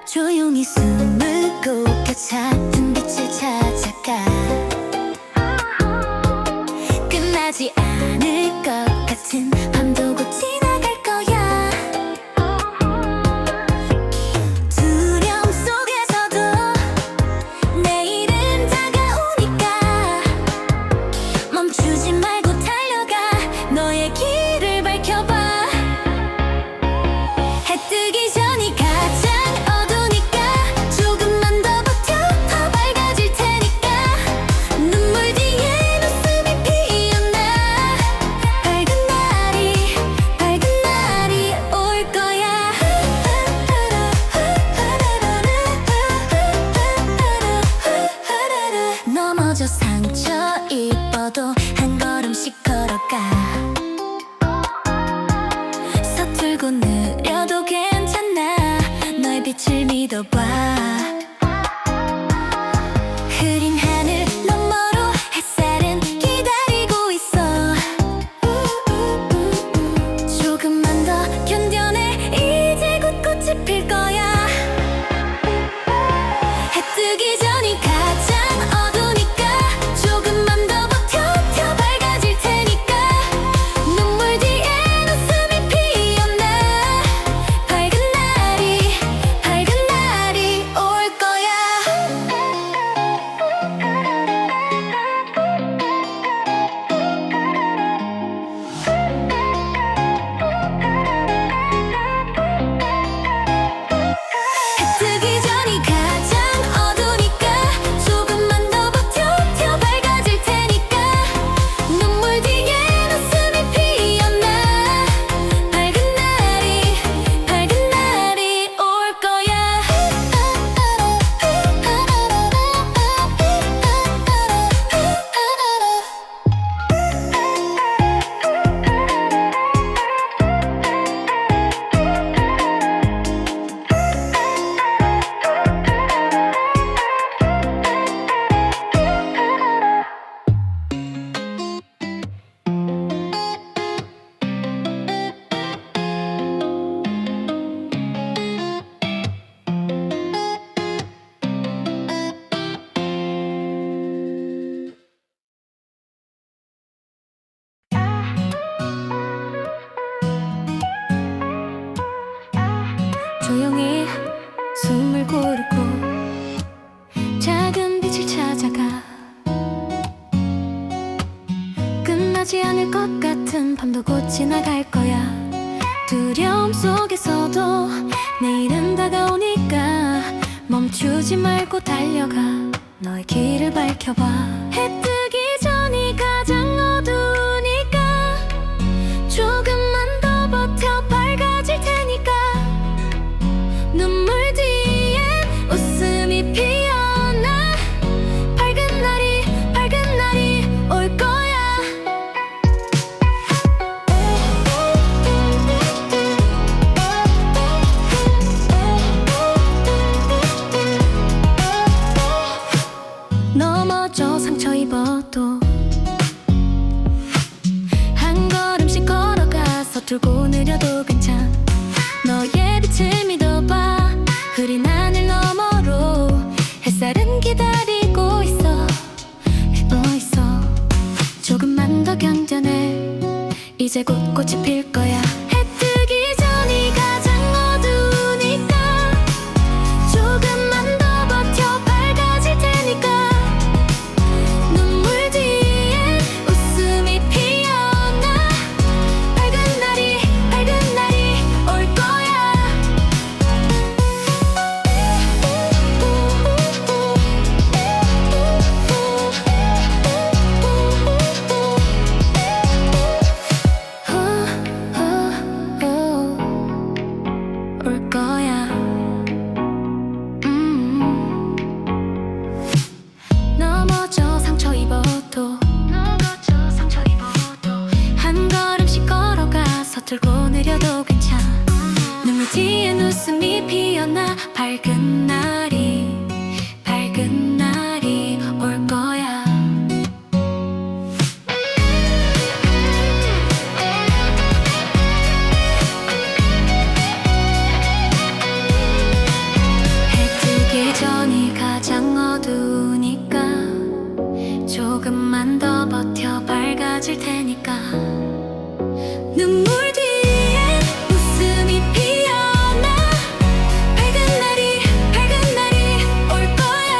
조용히 숨을 고겨 작은 빛을 찾아가 끝나지 않을 것 같은 밤도 곧 지나갈 거야. 두려움 속에서도 내일은 다가오니까 멈추지 말고 달려가 너의 길을 밝혀봐. 해 뜨기 전이 가장 넘어져 상처 입어도 한 걸음씩 걸어가. 서툴고 느려도 괜찮아. 너의 빛을 믿어봐. 흐린 하늘 너머로 햇살은 기다리고 있어. 조금만 더 견뎌내. 이제 곧 꽃이 필 거야. 해 뜨기 전이 가장 조용히 숨을 고르고 작은 빛을 찾아가 끝나지 않을 것 같은 밤도 곧 지나갈 거야. 두려움 속에서도 내일은 다가오니까 멈추지 말고 달려가 너의 길을 밝혀봐. 해 뜨기 전이 가장 어두우니까 조금만 더 버텨. 밝아질 테니까 눈물 뒤엔 웃음이 피어나. 밝은 날이 올 거야. 넘어져 상처 입어도 한 걸음씩 걸어가. 서툴고 느려도 괜찮아. 너의 빛을 믿어봐. 흐린 하늘 너머로 햇살은 기다리고 있어. 조금만 더 견뎌내. 이제 곧 꽃이 필 거야. 해 뜨기 전이 가장 어두우니까 조금만 더 버텨. 밝아질 테니까 눈물 뒤엔 웃음이 피어나. 밝은 날이 올 거야. 올 거야. 넘어져 상처 입어도 한 걸음씩 걸어가. 서툴고 느려도 괜찮아. 눈물 뒤엔 웃음이 피어나. 밝은 날이 올 거야. 테니까 눈물 뒤엔 웃음이 피어나 밝은 날이 올 거야.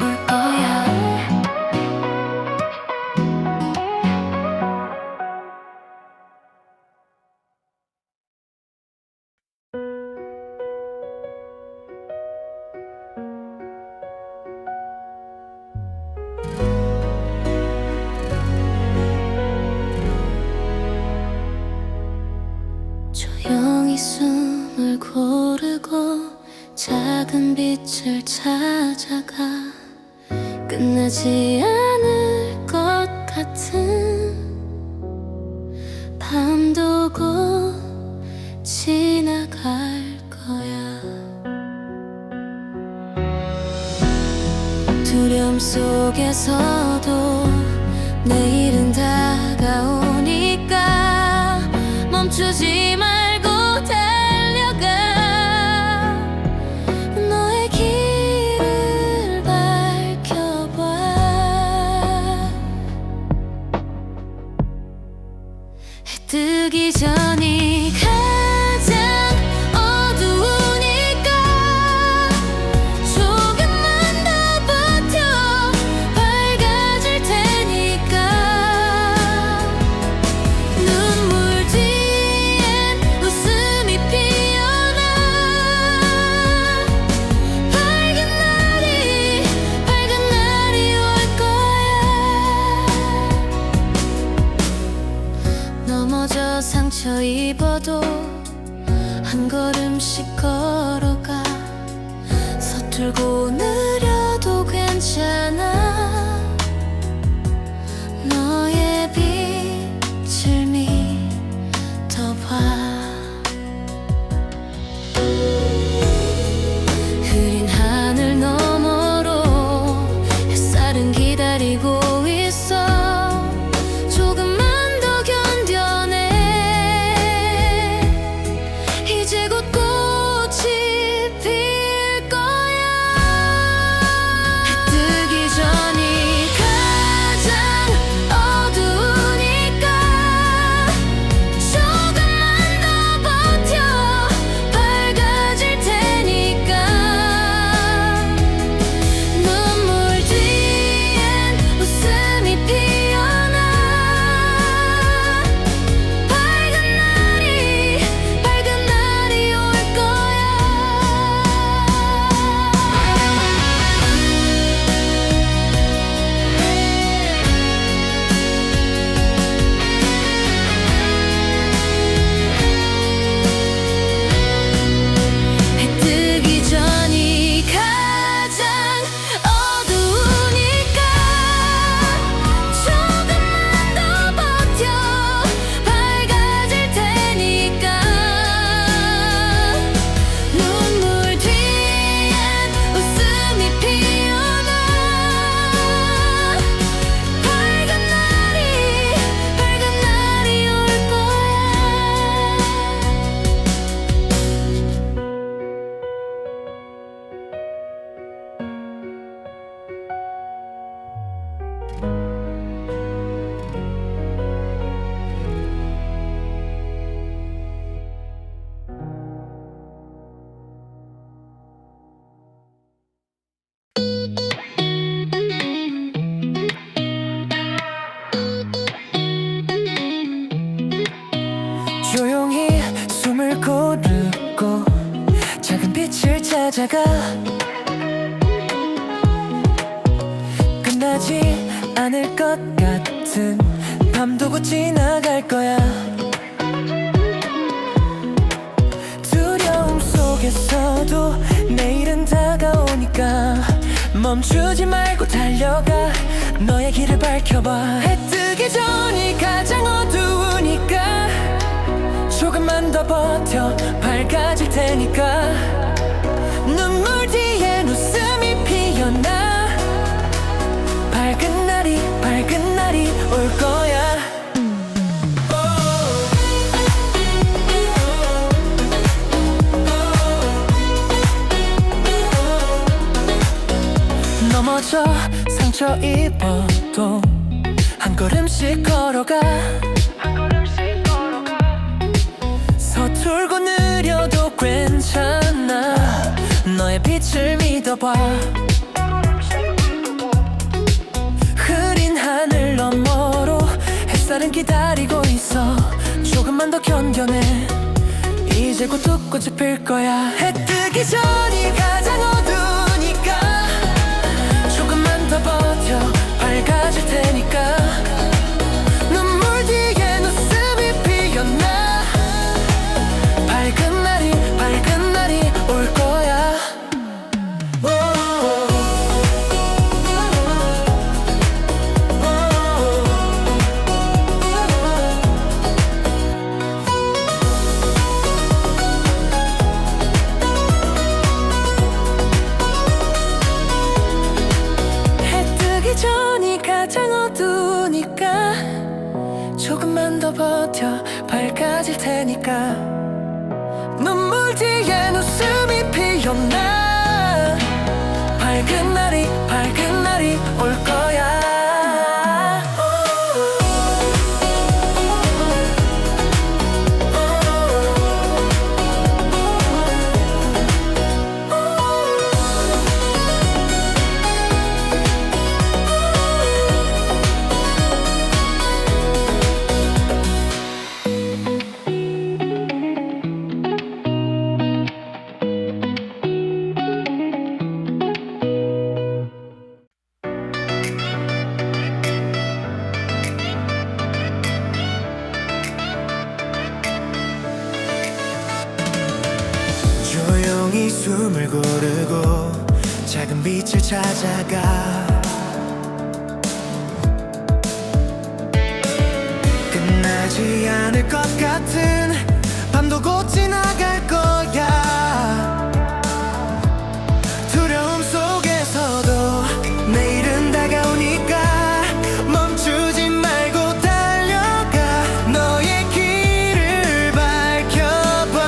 올 거야. 조용히 숨을 고르고 작은 빛을 찾아가 끝나지 않을 것 같은 밤도 곧 지나갈 거야. 두려움 속에서도 내일은 다가오니까 멈추지 말고 달려가. 너의 길을 밝혀봐. 해 뜨기 전이 가장 어두우니까 조금만 더 버텨. 밝아질 테니까. 눈물 뒤엔 웃음이 피어나 밝은 날이 올 거야. 넘어져 상처 입어도 한 걸음씩 걸어가. 서툴고 느려도 괜찮아. 너의 빛을 믿어봐. 흐린 하늘 너머로 햇살은 기다리고 있어. 조금만 더 견뎌내. 이제 곧 꽃이 필 거야. 해 뜨기 전이 가장 어두우니까 조금만 더 버텨. 밝아질 테니까. 눈물 뒤엔 웃음이 피어나 밝은 날이 올 거야. 해 뜨기 전이 가장 어두우니까 조금만 더 버텨. 밝아질 테니까. 눈물 뒤엔 웃음이 피어나 밝은 날이 올 거야. 조용히 숨을 고르고 작은 빛을 찾아가. 끝나지 않을 것 같은 밤도 곧 지나갈 거야. 두려움 속에서도 내일은 다가오니까 멈추지 말고 달려가. 너의 길을 밝혀봐. 해 뜨기 전이 가장 어두우니까 조금만 더 버텨. 밝아질 테니까. 눈물 뒤엔 웃음이 피어나 밝은 날이 올 거야. 넘어져 상처 입어도 한 걸음씩 걸어가 서툴고 느려도 괜찮아 너의 빛을 믿어봐 흐린 하늘 너머로 햇살은 기다리고 있어 조금만 더 견뎌내 이제 곧 붓꽃이 필 거야 해 뜨기 전이 가장 어두우니까 조금만 더 버텨 밝아질 테니까 눈물 뒤엔 웃음이 피어나 밝은 날이 올 거야 전이 가장 어두우니까 조금만 더 버텨 밝아질 테니까 눈물 뒤엔 웃음이 피어나 밝은 날이 올 거야 조용히 숨을 고르고 작은 빛을 찾아가 끝나지 않을 것 같은 밤도 곧 지나갈 거야 두려움 속에서도 내일은 다가오니까 멈추지 말고 달려가 너의 길을 밝혀봐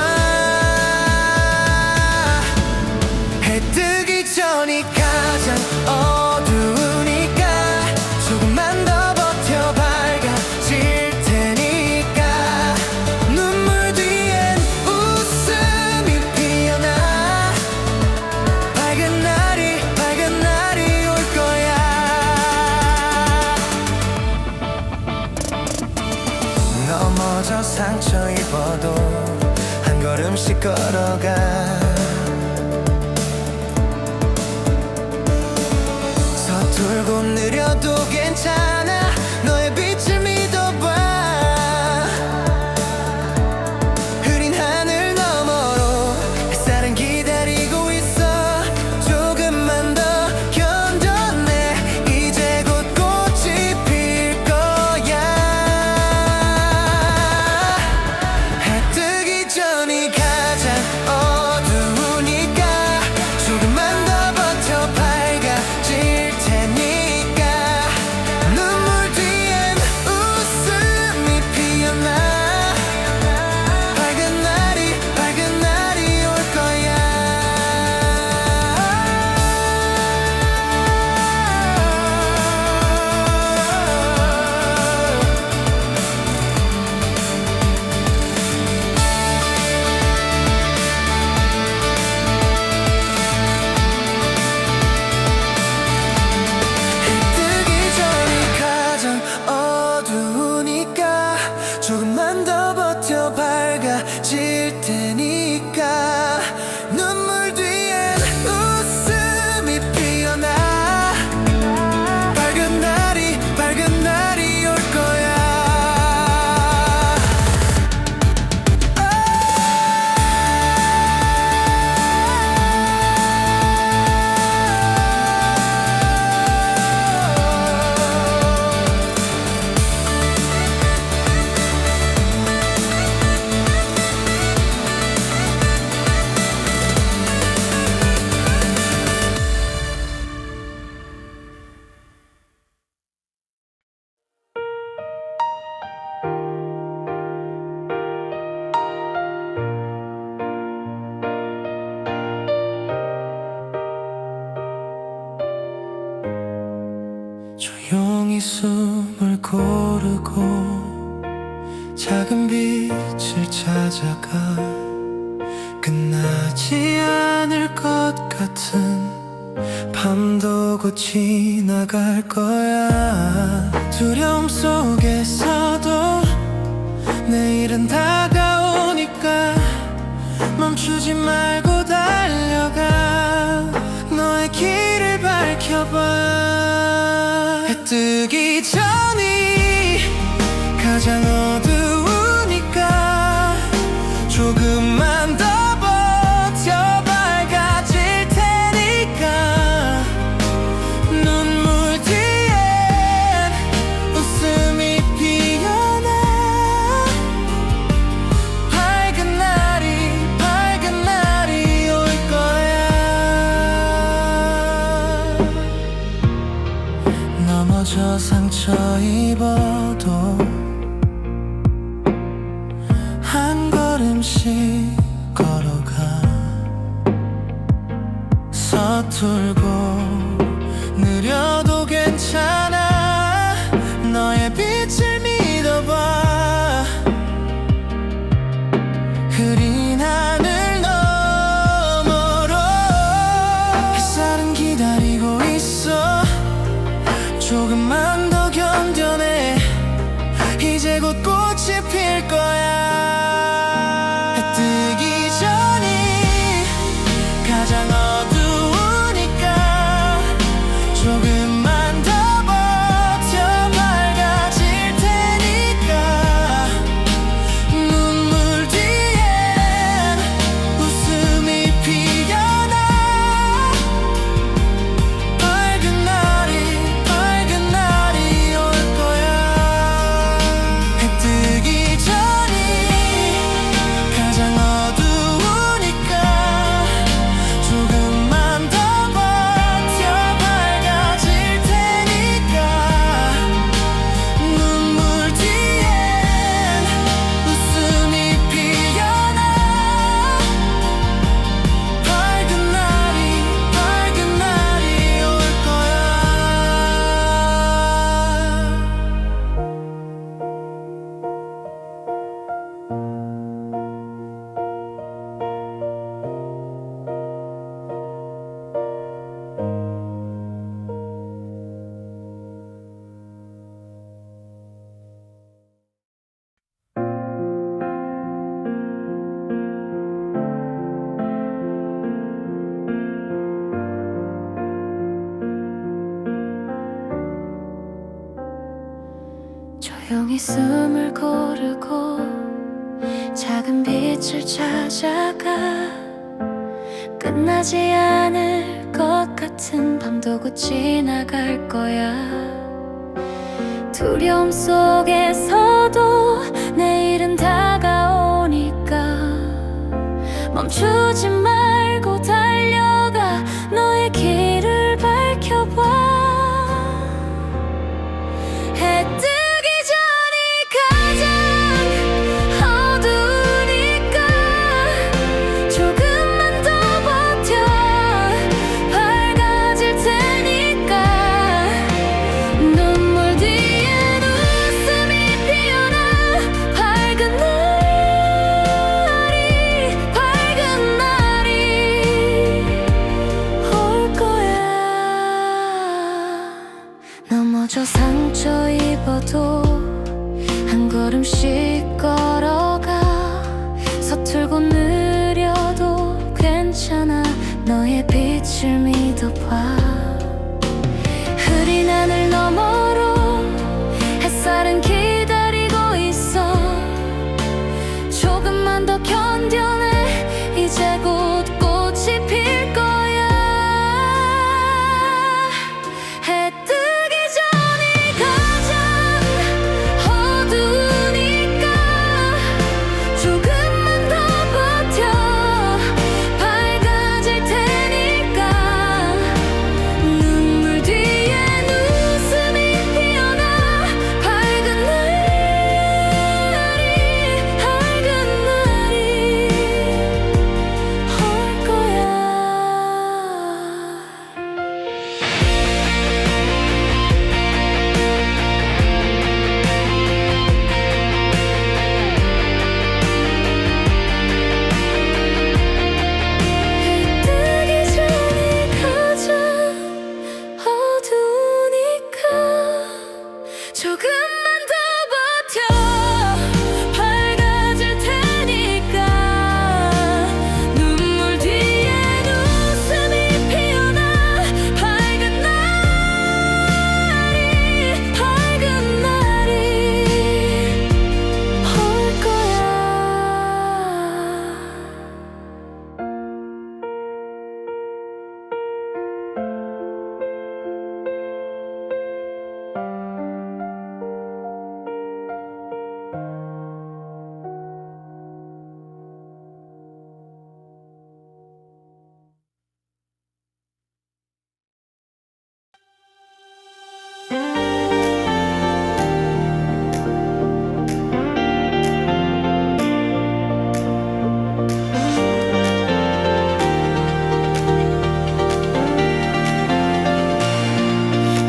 해 뜨기 전이 가장 어두우니까 조금만 더 버텨 밝아질 테니까 눈물 뒤엔 웃음이 피어나 밝은 날이 올 거야 넘어져 상처 입어도 한 걸음씩 걸어가 서툴고 느려도 괜찮아 너의 빛을 믿어봐 흐린 하늘 너머로 햇살은 기다리고 있어 조금만 더 견뎌내 이제 곧 꽃이 필 거야 해 뜨기 전이 가장 어두우니까 조금만 더 버텨 밝아질 테니까 조용히 숨을 고르고 작은 빛을 찾아가 끝나지 않을 것 같은 밤도 곧 지나갈 거야. 두려움 속에서도 내일은 다가오니까 멈추지 말고 달려가. 너의 길을 밝혀봐. 해 뜨기 전이 가장 어두우니까 조금만 더 버텨. 밝아질 테니까. 눈물 뒤엔 웃음이 피어나. 밝은 날이 올 거야. 넘어져 상처 입어도 한 걸음씩 걸어가. 서툴고 느려도 괜찮아. 너의 빛을 믿어봐. 흐린 하늘 너머로 햇살은 기다리고 있어. 조금만 더 견뎌내. 이제 곧 꽃이 필 거야. 해 뜨기 전이 가장 어두우니까 조금만 더 버텨. 밝아질 테니까. 눈물 뒤엔 웃음이 피어나. 밝은 날이 올 거야. 해 뜨기 전이 가장 어두우니까 조금만 더 버텨. 밝아질 테니까. 눈물 뒤엔 웃음이 피어나. 밝은 날이 올 거야. 조용히 숨을 고르고 작은 빛을 찾아가. 끝나지 않을 것 같은 밤도 곧 지나갈 거야. 두려움 속에서도 내일은 다가오니까 멈추지 말고 달려가. 너의 길을 밝혀봐. 해 뜨기 전이 가장 어두우니까 조금만 더 버텨. 밝아질 테니까. 눈물 뒤엔 웃음이 피어나. 밝은 날이 올 거야. 넘어져 상처 입어도 한 걸음씩 걸어가. 서툴고 느려도 괜찮아. 너의 빛을 믿어봐. 흐린 하늘 너머로 햇살은 기다리고 있어. 조금만 더 견뎌내. 이제 곧 꽃이 필 거야. 해 뜨기 전이 가장 어두우니까 조금만 더 버텨. 밝아질 테니까.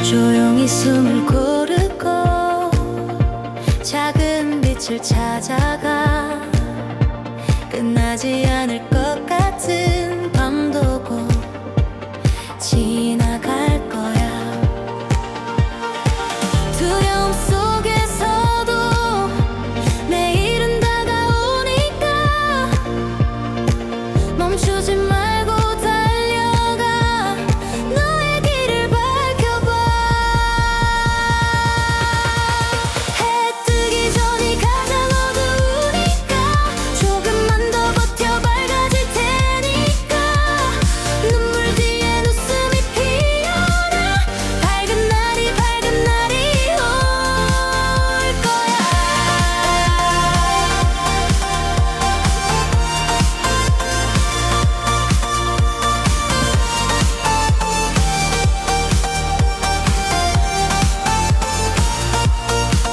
조용히 숨을 고르고 작은 빛을 찾아가 끝나지 않을 것 같은 밤도 곧 지나갈 거야. 두려움 속에서도 내일은 다가오니까 멈추지 말고 달려가 너의 길을 밝혀봐. 해 뜨기 전이 가장 어두우니까 조금만 더 버텨 밝아질 테니까 눈물 뒤엔 웃음이 피어나 밝은 날이 올 거야.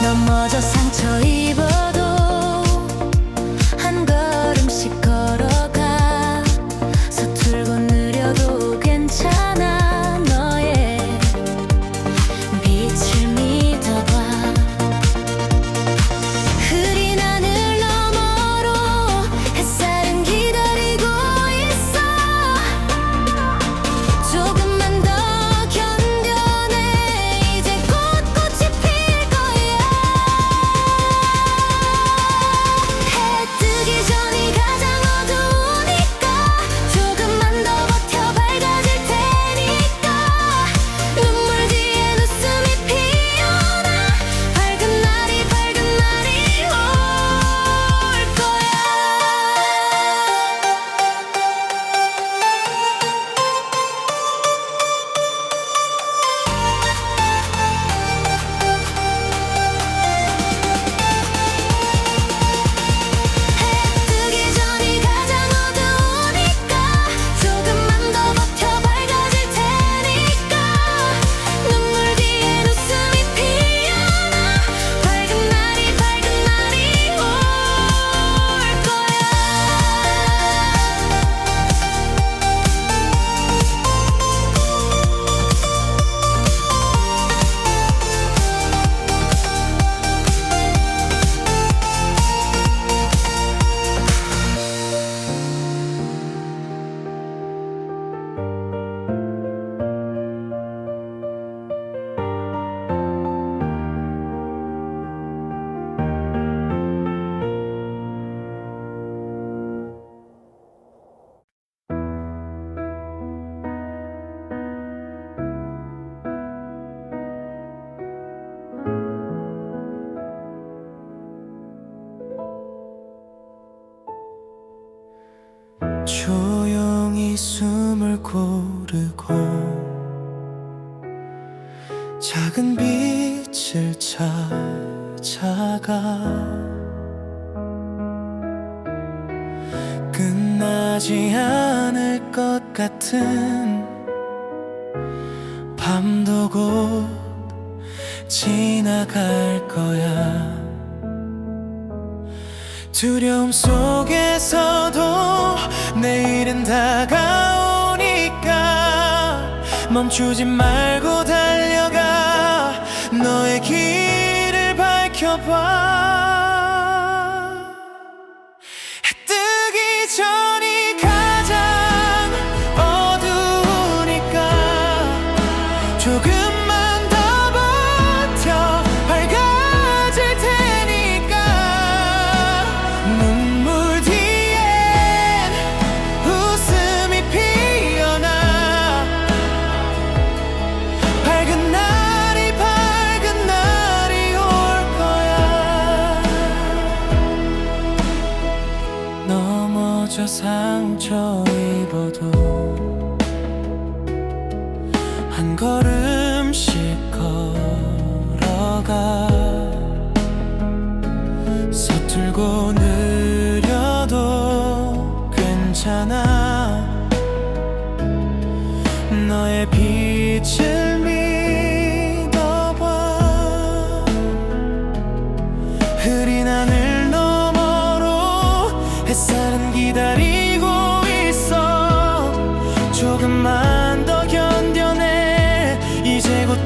넘어져 상처 입어도 한 걸음씩 걸어가 서툴고 느려도 괜찮아. 너의 빛을 믿어봐. 흐린 하늘 너머로 햇살은 기다리고 있어. 조금만 더 견뎌내 이제 곧 꽃이 필 거야. 해 뜨기 전이 가장 어두우니까 조금만 더 버텨 밝아질 테니까 눈물 뒤엔 웃음이 피어나 밝은 날이 올 거야. 해 뜨기 전이 가장 어두우니까 조금만 더 버텨 밝아질 테니까 눈물 뒤엔 웃음이 피어나 밝은 날이 올 거야. 조용히 숨을 고르고 작은 빛을 찾아가 끝나지 않을 것 같은 밤도 곧 지나갈 거야. 두려움 속에서도 내일은 다가오니까 멈추지 말고 달려가 너의 길을 밝혀봐. 해 뜨기 전이 가장 어두우니까 조금만 더 버텨 밝아질 테니까 눈물 뒤엔 웃음이 피어나 밝은 날이 올 거야. 넘어져 상처 입어도 한 걸음씩 걸어가 서툴고 느려도 괜찮아. 너의 빛을 믿어봐. 흐린 하늘 너머로 햇살은 기다리고 있어. 조금만 더 견뎌내 이제 곧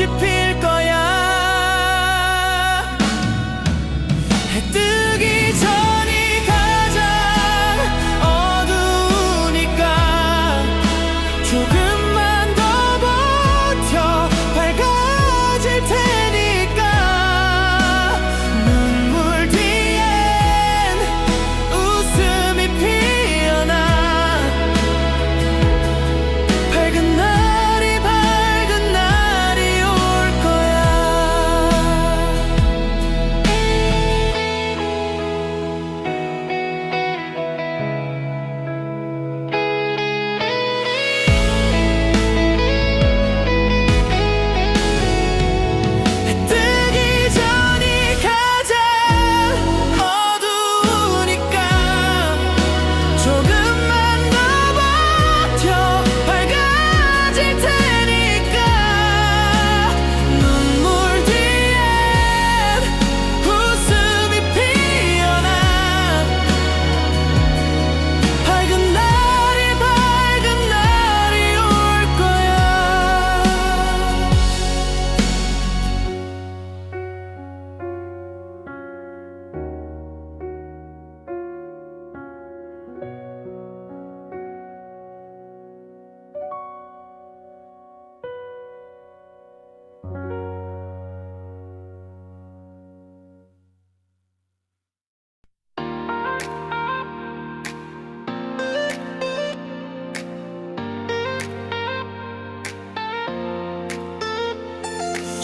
꽃이 필 거야. 해 뜨기 전이 가장 어두우니까 조금만 더 버텨. 밝아질 테니까. 눈물 뒤엔 웃음이 피어나. 밝은 날이 올 거야. 해 뜨기 전이 가장 어두우니까 조금만 더 버텨. 밝아질 테니까. 눈물 뒤엔 웃음이 피어나. 밝은 날이 올 거야.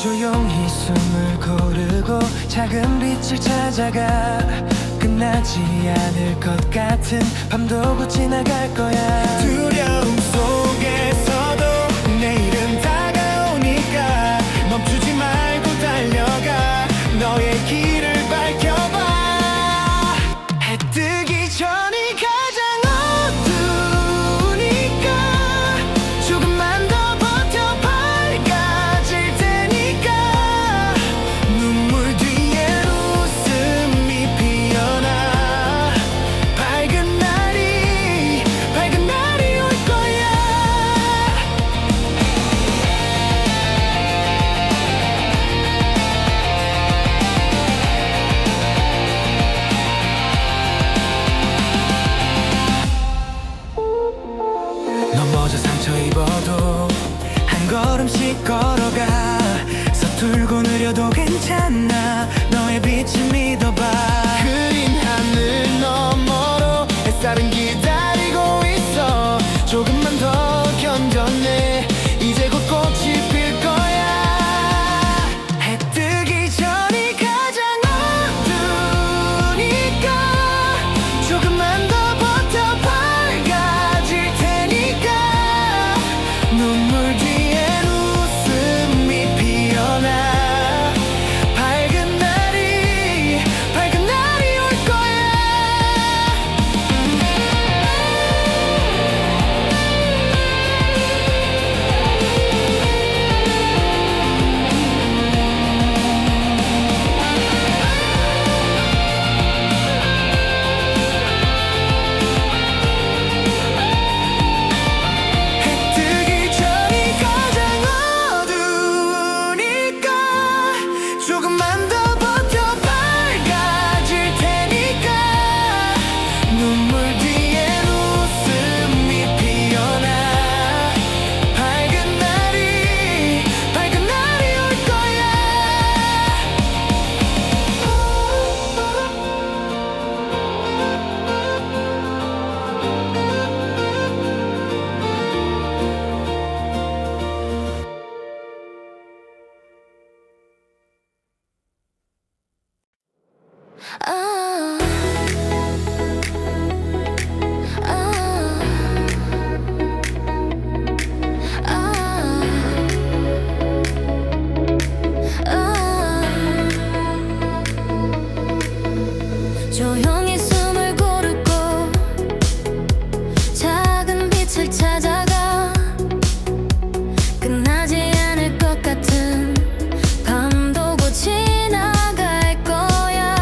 조용히 숨을 고르고 작은 빛을 찾아가. 끝나지 않을 것 같은 밤도 곧 지나갈 거야. 두려움 속에서도 내일은 다가오니까 멈추지 말고 달려가. 너의 길을 밝혀봐. 해 뜨기 전이 가장 어두우니까 조금만 더 버텨. 밝아질 테니까. 눈물 뒤에 웃음이 피어나. 밝은 날이 올 거야. 넘어져 상처 입어도 한 걸음씩 걸어가. 서툴고 느려도 괜찮아. 너의 빛을 믿어봐. 흐린 하늘 너머로 햇살은 기다리고 있어. 조금만 더 견뎌내. 이제 곧 꽃이 필 거야. 해 뜨기 전이 가장 어두우니까 조금만 더 버텨. 밝아질 테니까. 눈물 뒤엔 웃음이 피어나. 밝은 날이 올 거야. 해 뜨기 전이 가장 어두우니까 조금만 더 버텨. 밝아질 테니까. 눈물 뒤엔 웃음이 피어나. 밝은 날이 올 거야. 아, 아, 아, 아. 조용히 숨을 고르고 작은 빛을 찾아가. 끝나지 않을 것 같은 밤도 곧 지나갈 거야.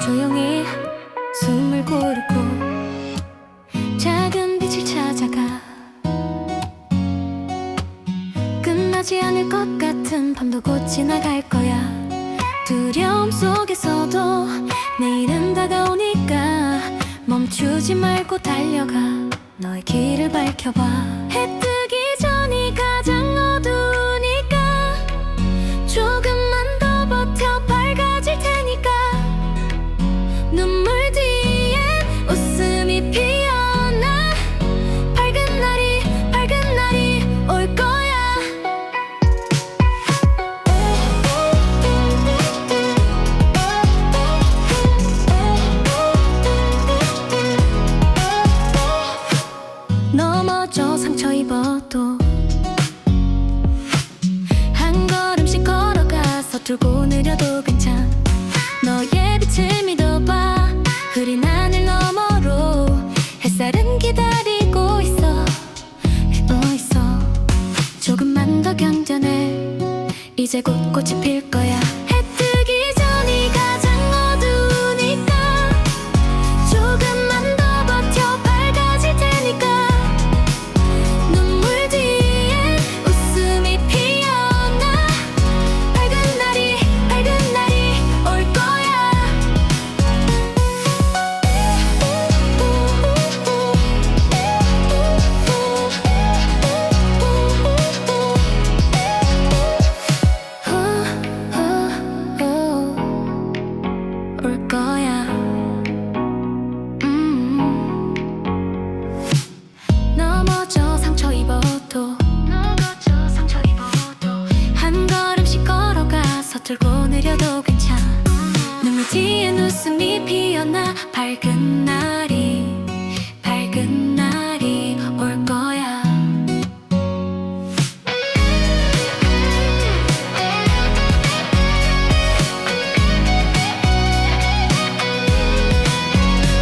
조용히 숨을 고르고 작은 빛을 찾아가 끝나지 않을 것 같은 밤도 곧 지나갈 거야. 두려움 속에서도 내일은 다가오니까 멈추지 말고 달려가 너의 길을 밝혀봐. 해 뜨기 전이 가장 어두우니까 조금만 더 버텨 밝아질 테니까 눈물 뒤엔 웃음이 피어나 밝은 날이 올 거야. 넘어져 상처 입어도 한 걸음씩 걸어가 서툴고 느려도 괜찮아. 너의 빛을 믿어봐. 흐린 하늘 너머로 햇살은 기다리고 있어. 조금만 더 견뎌내. 이제 곧 꽃이 필 거야. 해 뜨기 전이 가장 어두우니까 조금만 더 버텨 밝아질 테니까 눈물 뒤엔 웃음이 피어나 밝은 날이 올 거야. 올 거야. 넘어져 상처 입어도 한 걸음씩 걸어가 서툴고 느려도 괜찮아. 눈물 뒤엔 웃음이 피어나 밝은 날이 올 거야.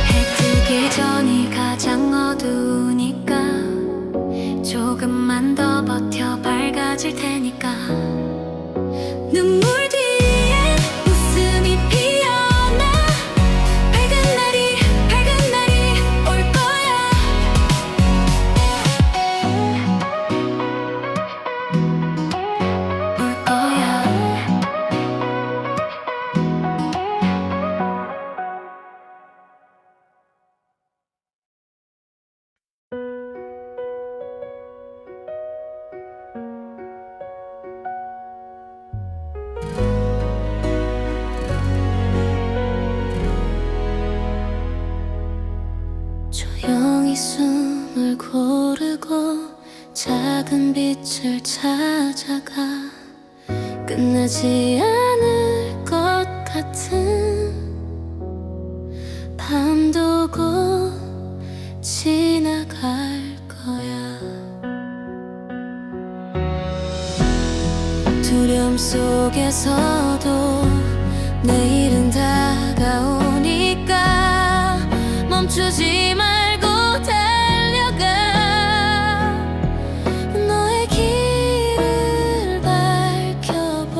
해 뜨기 전이 가장 어두우니까 조금만 더 버텨 밝아질 테니까 눈물 뒤엔 웃음이 피어나 밝은 날이 올 거야. 올 거야. 조용히 숨을 고르고 작은 빛을 찾아가 끝나지 않을 것 같은 밤도 곧 지나갈 거야. 두려움 속에서도 내일은 다가오니까 멈추지 말고 달려가 너의 길을 밝혀봐.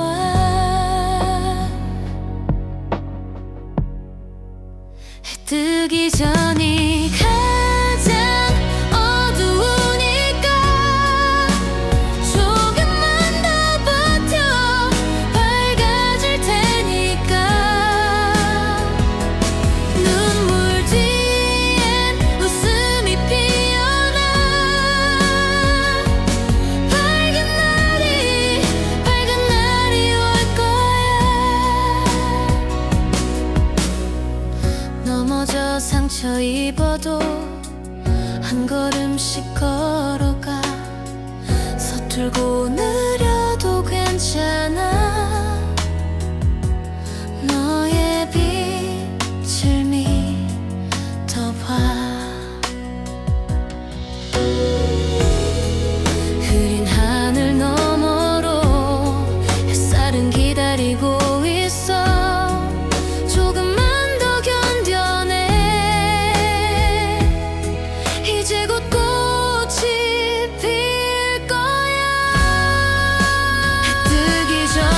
해 뜨기 전이 가장 어두우니까 조금만 더 버텨 밝아질 테니까 눈물 뒤엔 웃음이 피어나 밝은 날이 올 거야. 넘어져 상처 입어도 한 걸음씩 걸어가 서툴고 느려도 괜찮아. 너의 빛을 믿어봐. 흐린 하늘 너머로 햇살은 기다리고 있어. 조금만 더 견뎌내. 이제 곧 꽃이 필 거야. 해 뜨기 전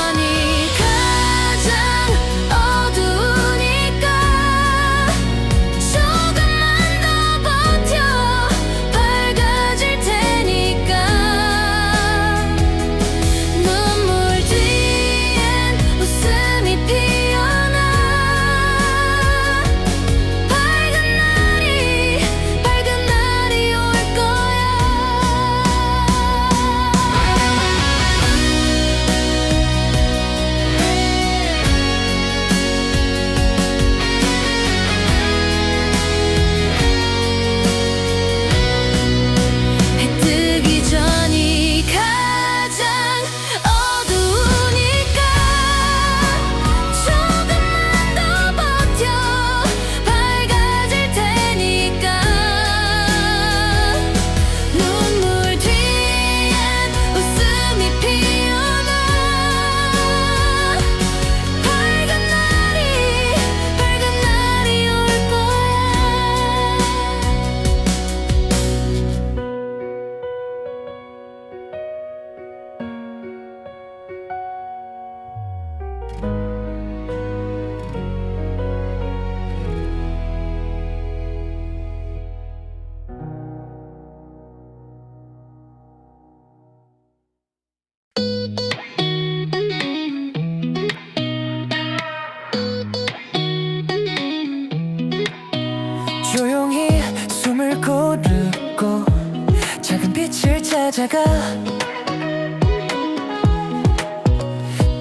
찾아가.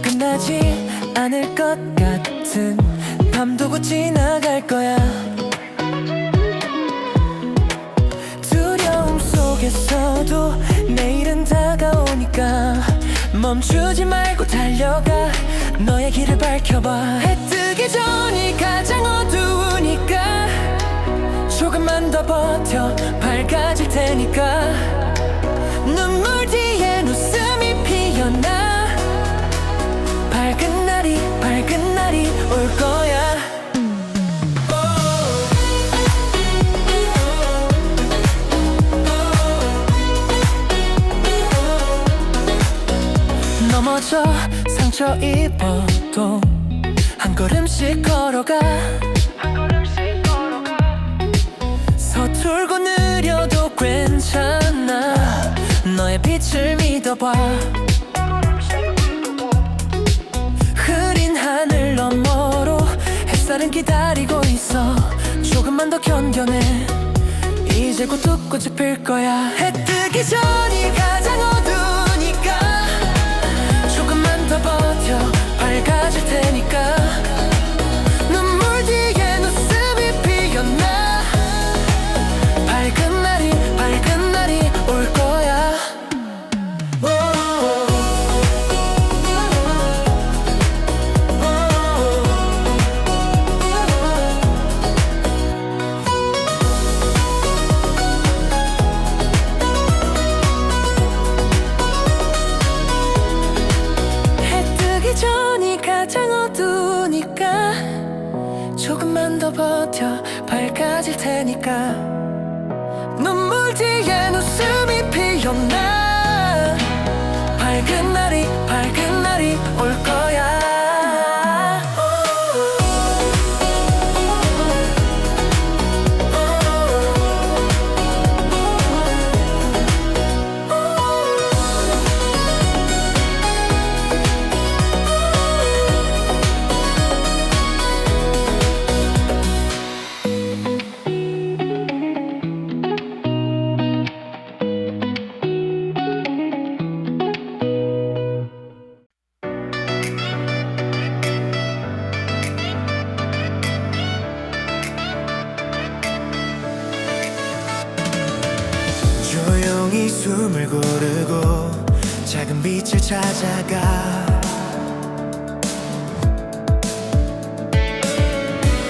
끝나지 않을 것 같은 밤도 곧 지나갈 거야. 두려움 속에서도 내일은 다가오니까 멈추지 말고 달려가. 너의 길을 밝혀봐. 해 뜨기 전이 가장 어두우니까 조금만 더 버텨. 밝아질 테니까. 눈물 뒤엔 웃음이 피어나. 밝은 날이 올 거야. 넘어져 상처 입어도 한 걸음씩 걸어가. 서툴고 느려도 괜찮아. 너의 빛을 믿어봐. 흐린 하늘 너머로 햇살은 기다리고 있어. 조금만 더 견뎌내. 이제 곧 뚝꽃이 필 거야. 해 뜨기 전이 가장 어두우니까 조금만 더 버텨. 밝아질 테니까. 눈물 뒤엔 웃음이 피어나. 밝은 날이 올 거야. 해 뜨기 전이 가장 어두우니까 조금만 더 버텨. 밝아질 테니까. 눈물 뒤엔 웃음이 피어나. 밝은 날이 올 거야. 조용히 숨을 고르고 작은 빛을 찾아가.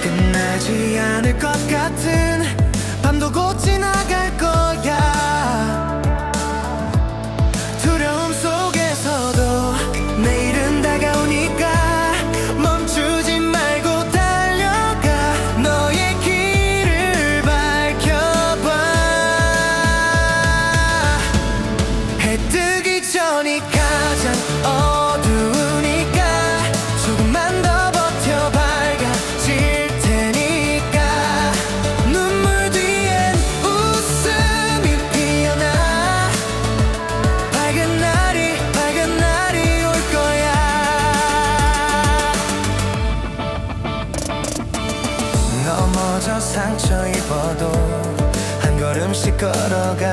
끝나지 않을 것 같은 밤도 곧 지나갈 거야. 두려움 속에서도 내일은 다가오니까 멈추지 말고 달려가. 너의 길을 밝혀봐. 해 뜨기 전이 가장 어두우니까 조금만 더 버텨. 밝아질 테니까. 눈물 뒤엔 웃음이 피어나. 밝은 날이 올 거야. 넘어져 상처 입어도 한 걸음씩 걸어가.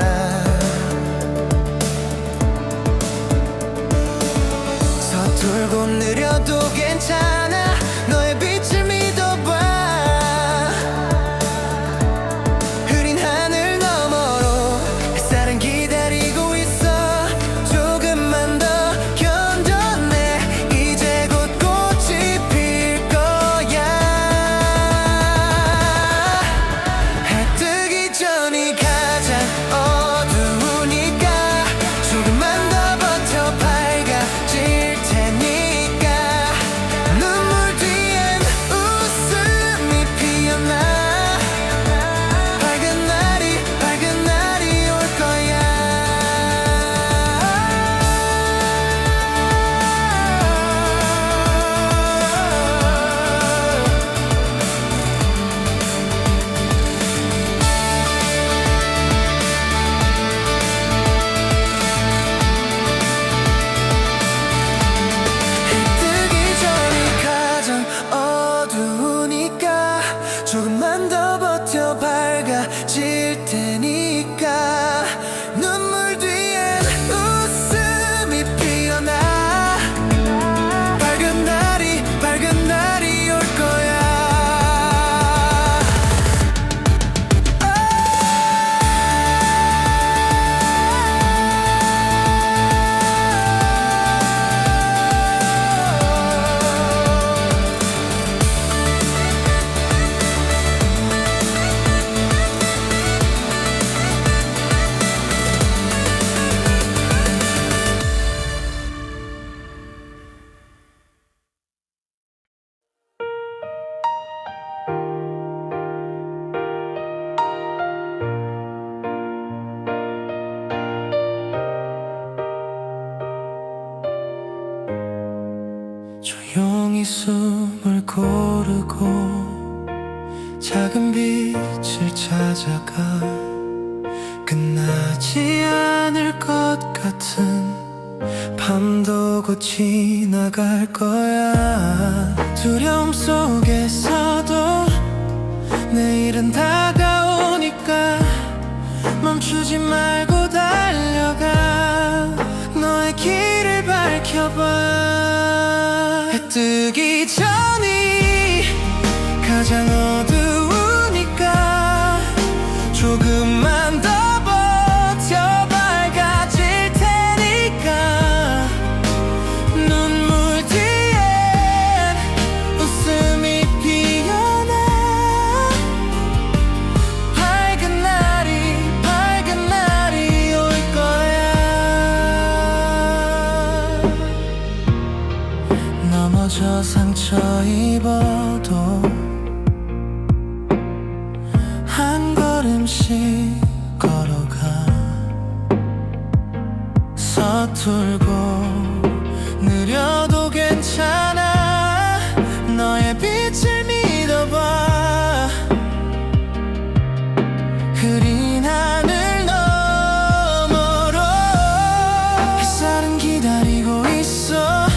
서툴고 느려도 괜찮아. 너의 빛을 믿어봐. 흐린 하늘 너머로 햇살은 기다리고 있어. 조금만 더 견뎌내. 이제 곧 꽃이 필 거야. 해 뜨기 전이 가장 어두운 조용히 숨을 고르고 작은 빛을 찾아가 끝나지 않을 것 같은 밤도 곧 지나갈 거야. 두려움 속에서도 내일은 다가오니까 멈추지 말고 달려가. 너의 길을 밝혀봐. 해 뜨기 전이 가장 어두우니까 조금만 더 버텨. 밝아질 테니까 눈물 뒤엔 웃음이 피어나. 밝은 날이 올 거야. 넘어져 상처 입어도 한 걸음씩 걸어가. 서툴고 느려도 괜찮아. 너의 빛을 믿어봐. 흐린 하늘 너머로 햇살은 기다리고 있어.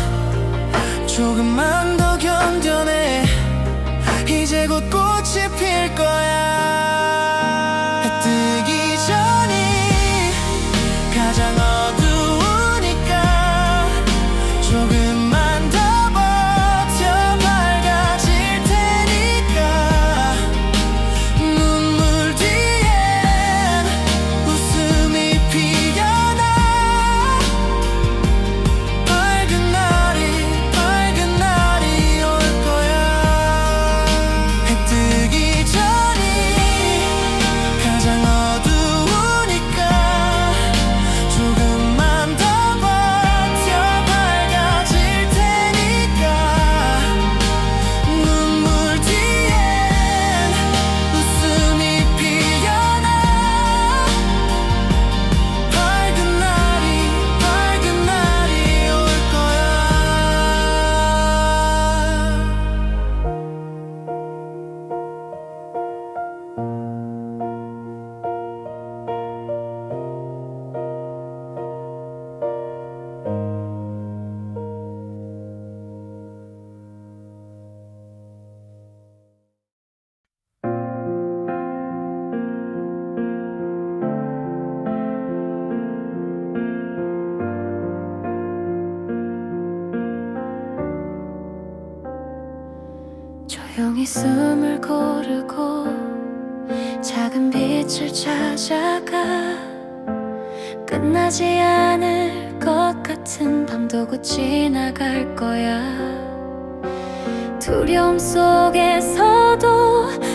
조금만 더 견뎌내. 이제 곧 꽃이 필 거야. 해 뜨기 전이 가장 어두우니까 조금만 더 버텨. 밝아질 테니까 눈물 뒤엔 웃음이 피어나. 밝은 날이 올 거야. 해 뜨기 전이 가장 어두우니까 조금만 더 버텨. 밝아질 테니까 눈물 뒤엔 웃음이 피어나. 밝은 날이 올 거야. 조용히 숨을 고르고 작은 빛을 찾아가. 끝나지 않을 것 같은 밤도 곧 지나갈 거야. 두려움 속에서도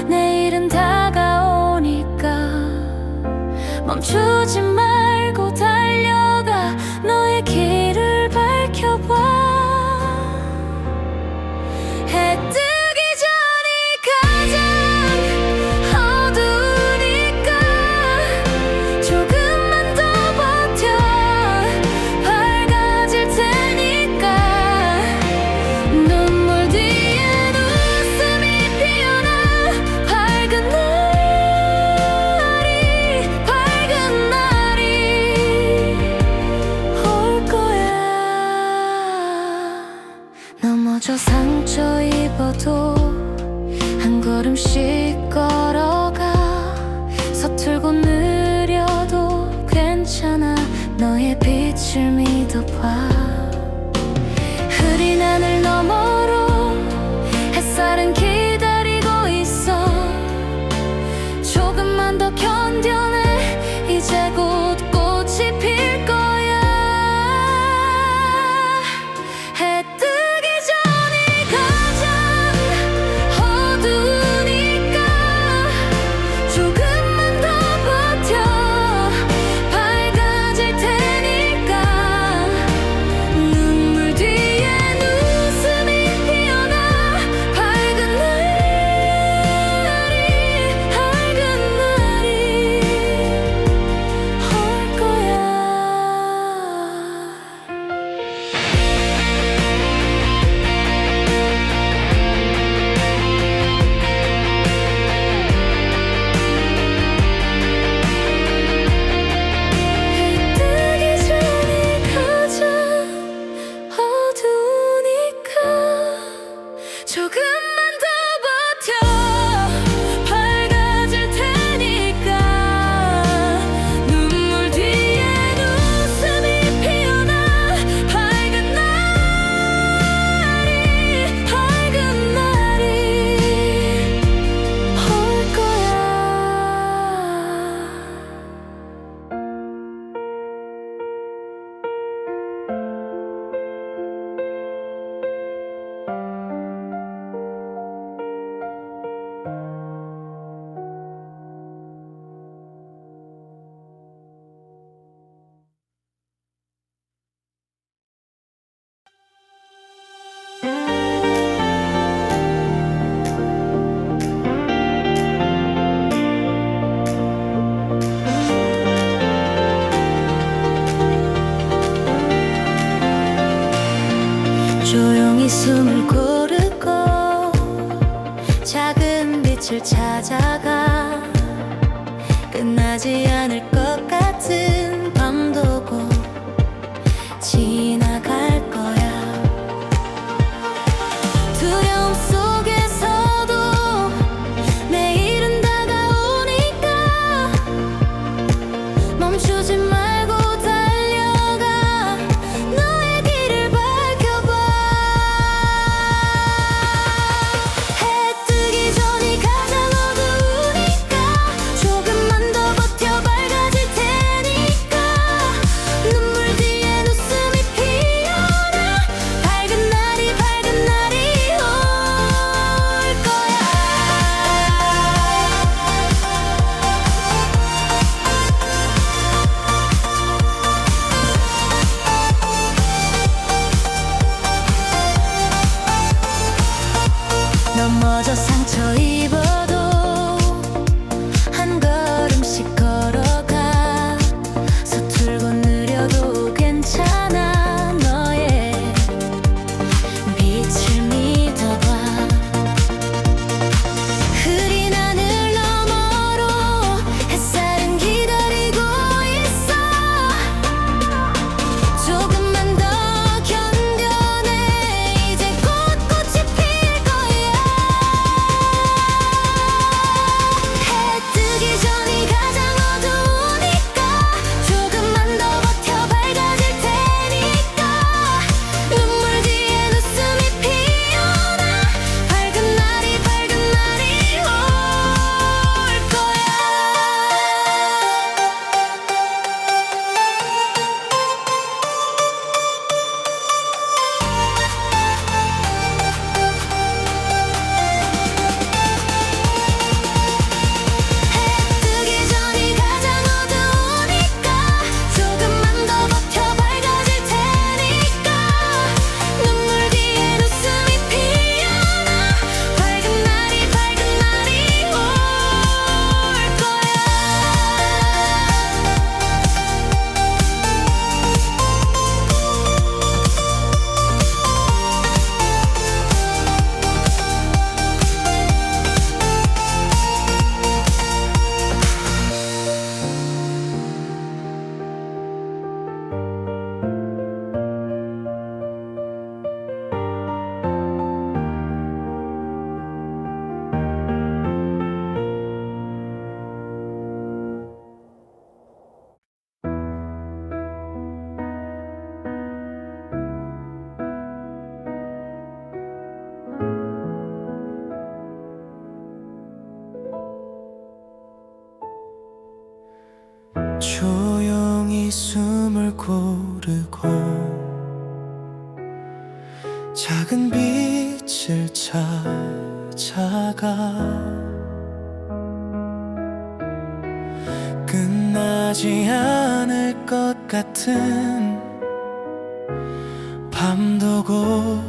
내일은 다가오니까 멈추지 말고 달려가. 너의 길을 밝혀봐. 해 뜨기 전이 가장 어두우니까 조금만 더 버텨. 밝아질 테니까 눈물 뒤엔 웃음이 피어나. 밝은 날이 올 거야. 넘어져 상처 입어도 한 걸음씩 걸어가. 서툴고 느려도 괜찮아. 너의 빛을 믿어봐. 흐린 하늘 너머로 햇살은 기다리고 있어. 조금만 더 견뎌내. 이제 곧 꽃이 필 거야. 해 뜨기 전이 가장 어두우니까 조금만 더 버텨. 밝아질 테니까 조금만 더 버텨 밝아질 테니까 눈물 뒤엔 웃음이 피어나 밝은 날이 올 거야. 조용히 숨을 고르고 작은 빛을 찾아가 끝나지 않을 것 같은 밤도 곧 지나갈 거야. 두려움 속에서도 내일은 다가오니까 멈추지 말고 달려가 너의 길을 밝혀봐. 해 뜨기 전이 가장 어두우니까 조금만 더 버텨 밝아질 테니까 눈물 뒤엔 웃음이 피어나 밝은 날이 올 거야. 넘어져 상처 입어도 한 걸음씩 걸어가 서툴고 느려도 괜찮아. 너의 빛을 믿어봐. 흐린 하늘 너머로 햇살은 기다리고 있어. 조금만 더 견뎌내. 이제 곧 꽃이 필 거야. 해 뜨기 전이 가장 어두우니까 조금만 더 버텨 밝아질 테니까 눈물 뒤엔 웃음이 피어나 밝은 날이 올 거야. 해 뜨기 전이 가장 어두우니까 조금만 더 버텨 밝아질 테니까 눈물 뒤엔 웃음이 피어나 밝은 날이 올 거야. 조용히 숨을 고르고 작은 빛을 찾아가 끝나지 않을 것 같은 밤도 곧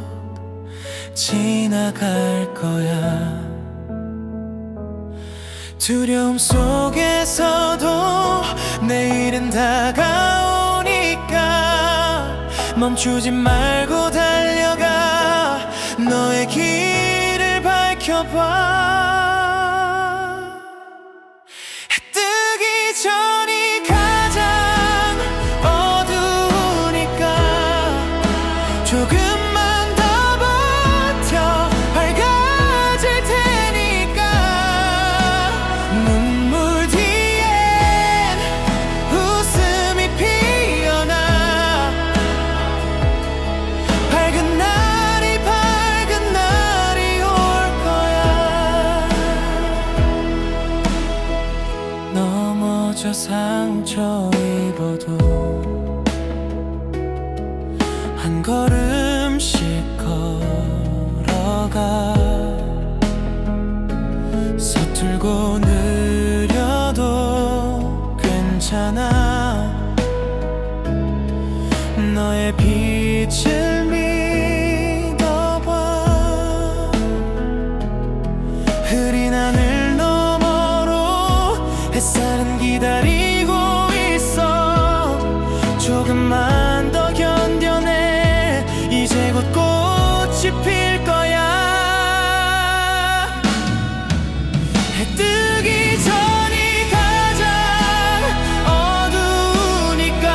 지나갈 거야. 두려움 속에서도 내일은 다가오니까 멈추지 말고 달려가 너의 길을 밝혀봐. 해 뜨기 전이 가장 어두우니까 조금만 더 버텨 밝아 흘러가 서툴고 느려도 괜찮아 너의 빛을 믿어봐 흐린 하늘 너머로 햇살은 기다리고 있어 조금만 더 견뎌내 이제 곧 꽃이 필 거야 해 뜨기 전이 가장 어두우니까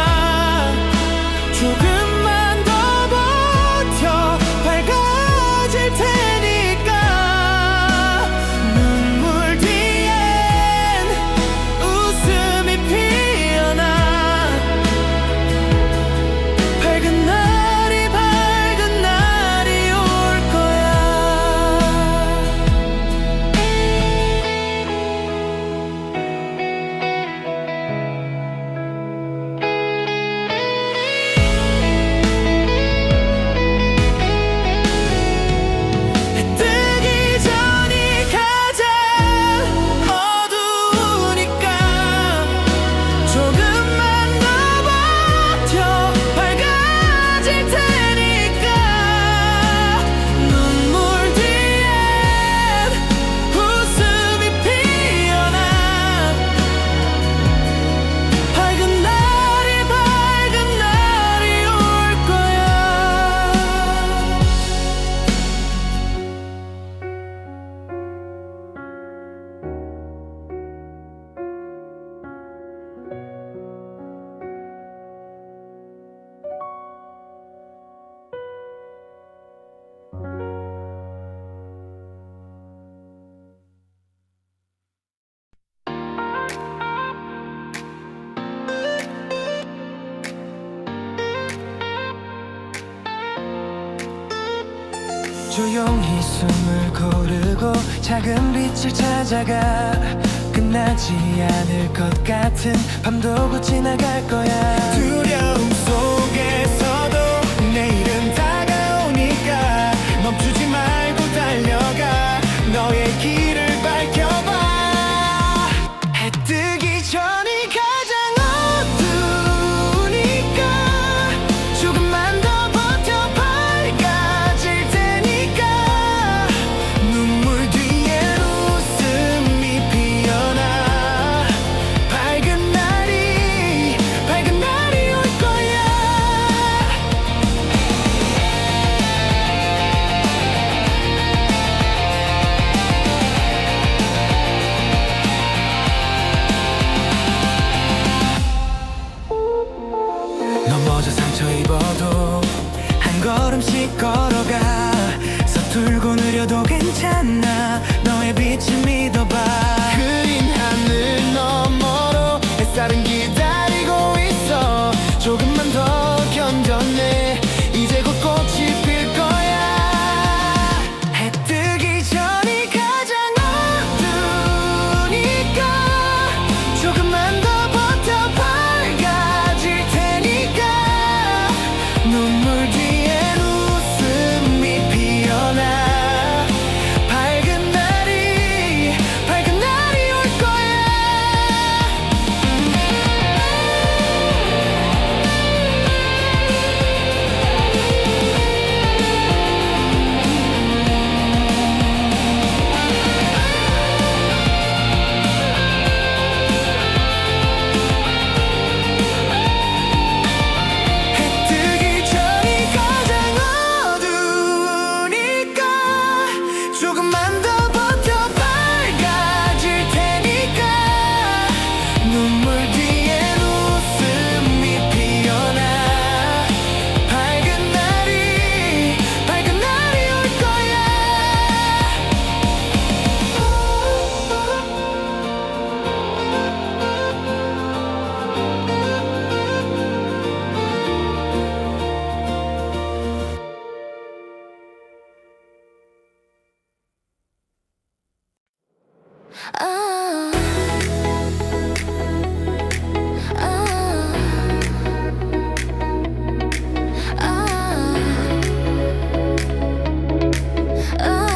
조금만 더 버텨 밝아질 테니까 눈물 뒤엔 웃음이 피어나 밝은 날이 올 거야 해 뜨기 전이 가장 어두우니까 조금만 더 버텨 밝아질 테니까 눈물 뒤엔 웃음이 피어나 밝은 날이 올 거야 조용히 숨을 고르고 작은 빛을 찾아가 끝나지 않을 것 같은 밤도 곧 지나갈 거야 두려움 속에서도 내일은 다가오니까 멈추지 말고 달려가 너의 길을 밝혀봐 해 뜨기 전이 가장 어두우니까 조금만 더 버텨 밝아질 테니까 눈물 뒤엔 웃음이 피어나 밝은 날이 올 거야 넘어져 상처 입어도 한 걸음씩 걸어가 서툴고 느려도 괜찮아 너의 빛을 믿어봐 흐린 하늘 너머로 햇살은 기다리고 있어 조금만 더 견뎌내 이제 곧 꽃이 필 거야 해 뜨기 전이 가장 어두우니까 조금만 더 버텨 밝아질 테니까 눈물 뒤엔 웃음이 피어나 밝은 날이 올 거야 해 뜨기 전이 가장 어두우니까 조금만 더 버텨 밝아질 테니까 눈물 뒤엔 웃음이 피어나 밝은 날이 올 거야 아, 아, 아, 아.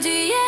뒤에